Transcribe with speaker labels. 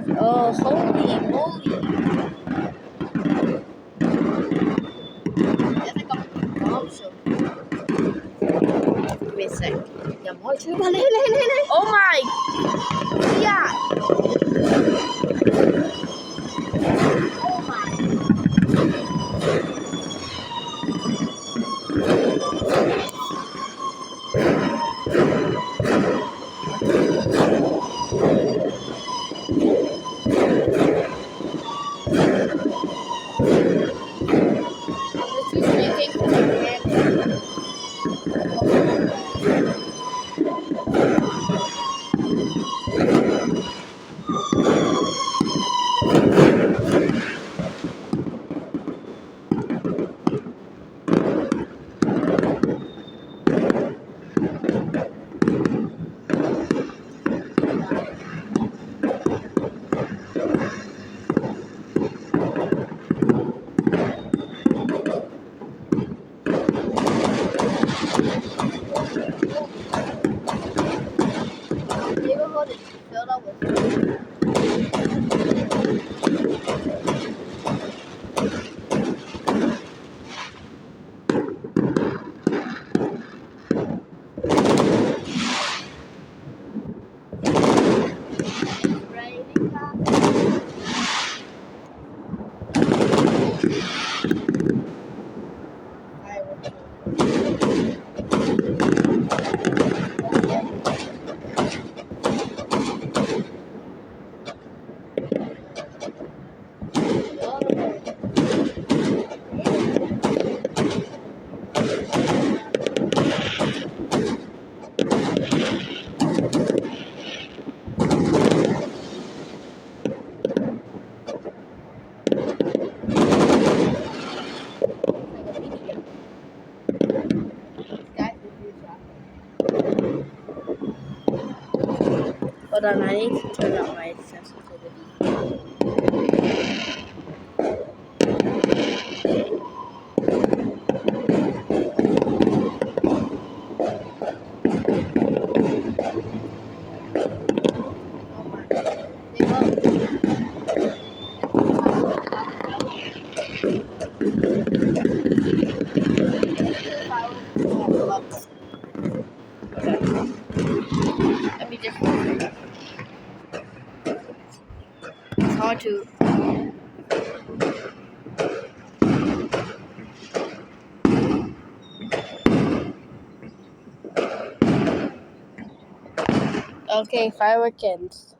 Speaker 1: Oh, holy moly. That's like a bomb show. Give me a sec. Yeah, more too. Oh my. Yeah. Oh my. This is making neighborhood is filled up with raining cars. Hold on, I need to turn up my sensitivity. Let me just. It's hard to. Okay, firework ends.